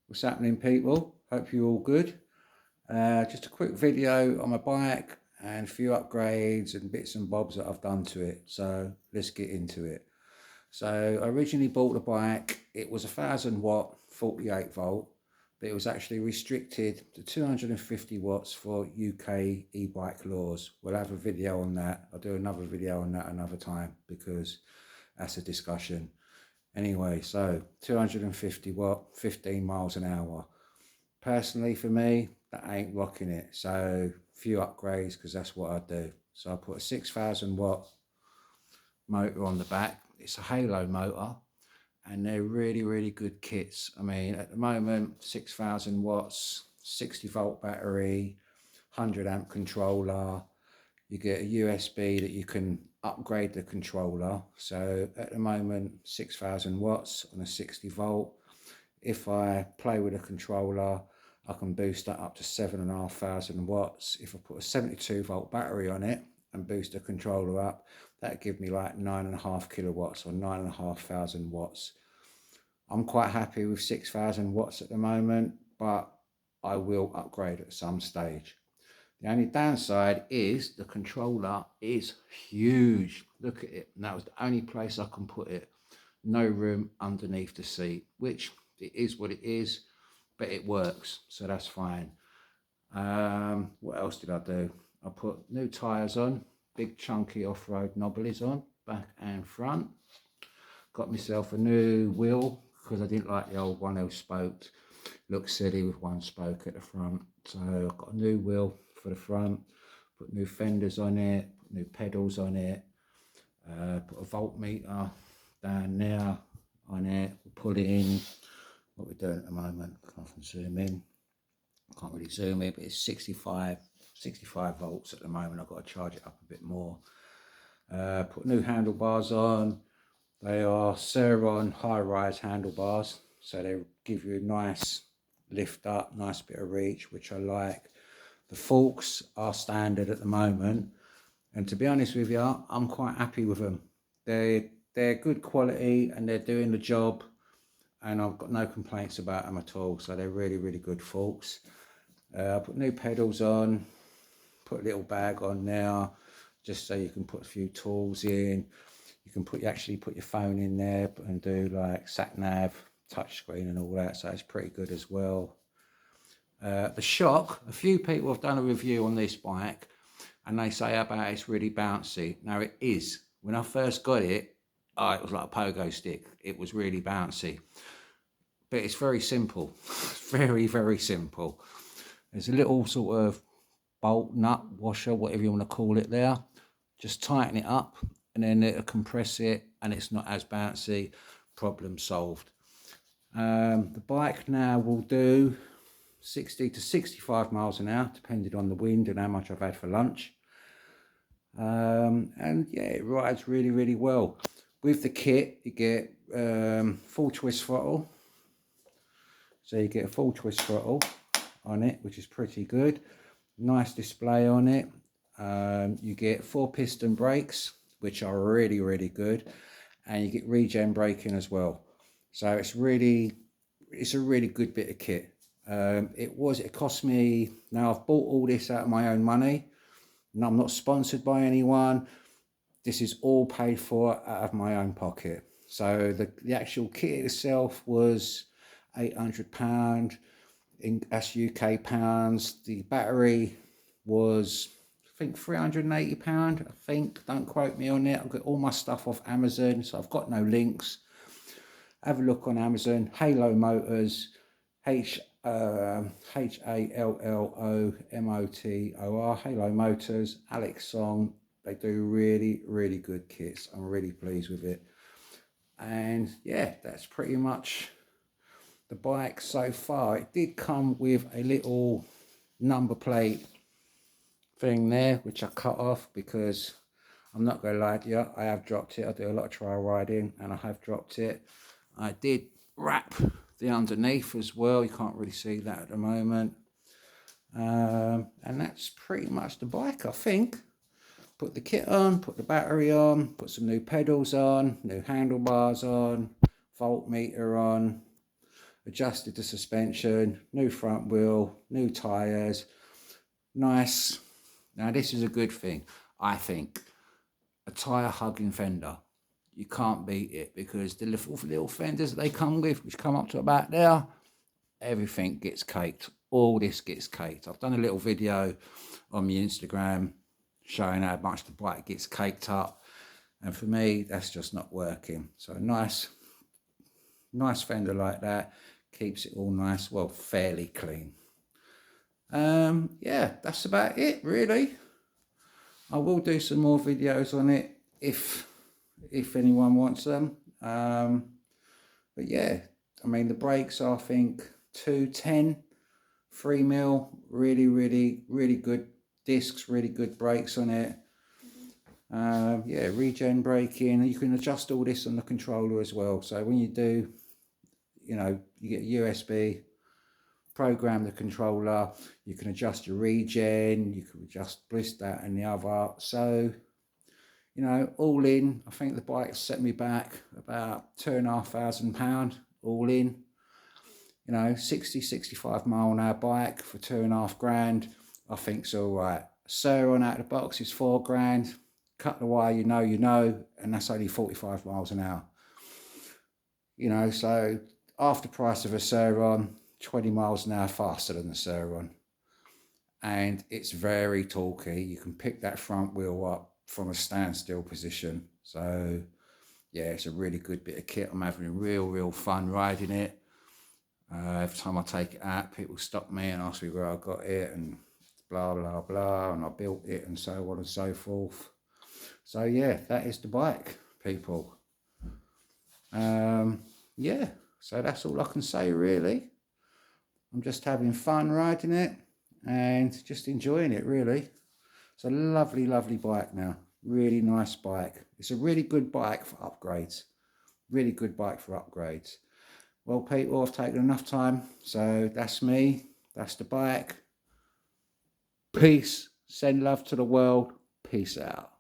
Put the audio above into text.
What's happening, people? Hope you're all good. Just a quick video on my bike and a few upgrades and bits and bobs that I've done to it. So let's get into it. So I originally bought the bike. It was 1,000 watt, 48 volt, but it was actually restricted to 250 watts for UK e-bike laws. We'll have a video on that. I'll do another video on that another time because that's a discussion. Anyway, so 250 watt, 15 miles an hour. Personally, for me, that ain't rocking it. So few upgrades because that's what I do. So I put a 6,000 watt motor on the back. It's a Halo motor and they're really good kits. I mean, at the moment, 6,000 watts, 60 volt battery, 100 amp controller. You get a USB that you can upgrade the controller. So at the moment, 6,000 watts on a 60 volt. If I play with a controller, I can boost that up to 7,500 watts. If I put a 72 volt battery on it and boost the controller up, that'd give me like 9.5 kilowatts or 9,500 watts. I'm quite happy with 6,000 watts at the moment, but I will upgrade at some stage. The only downside is the controller is huge. Look at it. And that was the only place I can put it. No room underneath the seat, which it is what it is, but it works, so that's fine. What else did I do? I put new tyres on, big chunky off-road knobblies on, back and front. Got myself a new wheel because I didn't like the old one that was spoked. Looked silly with one spoke at the front. So I've got a new wheel for the front, put new fenders on it, put new pedals on it, put a voltmeter down there on it, put it in. What we're doing at the moment, I can zoom in. Can't really zoom in, but it's 65 volts at the moment. I've got to charge it up a bit more. Put new handlebars on. They are Ceron high-rise handlebars, so they give you a nice lift up, nice bit of reach, which I like. The forks are standard at the moment, and to be honest with you, I'm quite happy with them. They're good quality and they're doing the job, and I've got no complaints about them at all. So they're really good forks. I put new pedals on, put a little bag on there, just so you can put a few tools in. You can actually put your phone in there and do like sat nav, touchscreen and all that. So it's pretty good as well. The shock, a few people have done a review on this bike and they say about it's really bouncy. Now it is. When I first got it, it was like a pogo stick. It was really bouncy. But it's very simple. Very simple. There's a little sort of bolt, nut, washer, whatever you want to call it there. Just tighten it up and then it'll compress it and it's not as bouncy. Problem solved. The bike now will do 60 to 65 miles an hour, depending on the wind and how much I've had for lunch. And yeah, it rides really well. With the kit, you get full twist throttle. So you get a full twist throttle on it, which is pretty good. Nice display on it. You get 4-piston brakes, which are really good. And you get regen braking as well. So it's a really good bit of kit. It cost me, now I've bought all this out of my own money. And I'm not sponsored by anyone. This is all paid for out of my own pocket. So the actual kit itself was £800 that's UK pounds. The battery was, I think, £380, I think. Don't quote me on it. I've got all my stuff off Amazon, so I've got no links. Have a look on Amazon. Halo Motors, HALLOMOTOR, Halo Motors, Alex Song. They do really good kits. I'm really pleased with it. And yeah, that's pretty much the bike so far. It did come with a little number plate thing there, which I cut off because I'm not going to lie to you, I have dropped it. I do a lot of trail riding and I have dropped it. I did wrap the underneath as well. You can't really see that at the moment. And that's pretty much the bike, I think. Put the kit on, put the battery on, put some new pedals on, new handlebars on, voltmeter on. adjusted the suspension, new front wheel, new tyres, nice. Now this is a good thing, I think. A tyre hugging fender. You can't beat it, because the little fenders that they come with, which come up to about there, everything gets caked. All this gets caked. I've done a little video on my Instagram showing how much the bike gets caked up, and for me that's just not working. So a nice fender like that keeps it all nice, well, fairly clean. Yeah, that's about it really. I will do some more videos on it if anyone wants them. But yeah, I mean the brakes are, I think, 210, 3mm, really good discs, really good brakes on it. Yeah, regen braking. You can adjust all this on the controller as well. So when you do, you know, you get USB, program the controller, you can adjust your regen, you can adjust this, that and the other. So, you know, all in, I think the bike set me back about £2,500 all in. You know, 65 mile an hour bike for £2,500, I think's all right. Sur-Ron out of the box is £4,000. Cut the wire, you know, and that's only 45 miles an hour. You know, so half the price of a Sur-Ron, 20 miles an hour faster than the Sur-Ron. And it's very torquey. You can pick that front wheel up from a standstill position. So yeah, it's a really good bit of kit. I'm having real fun riding it. Every time I take it out, people stop me and ask me where I got it and blah blah, and I built it and so on and so forth. So yeah, that is the bike, people. Yeah, so that's all I can say really. I'm just having fun riding it and just enjoying it really. It's a lovely bike now. Really nice bike. It's a really good bike for upgrades. Really good bike for upgrades. Well, people, I've taken enough time. So that's me. That's the bike. Peace. Send love to the world. Peace out.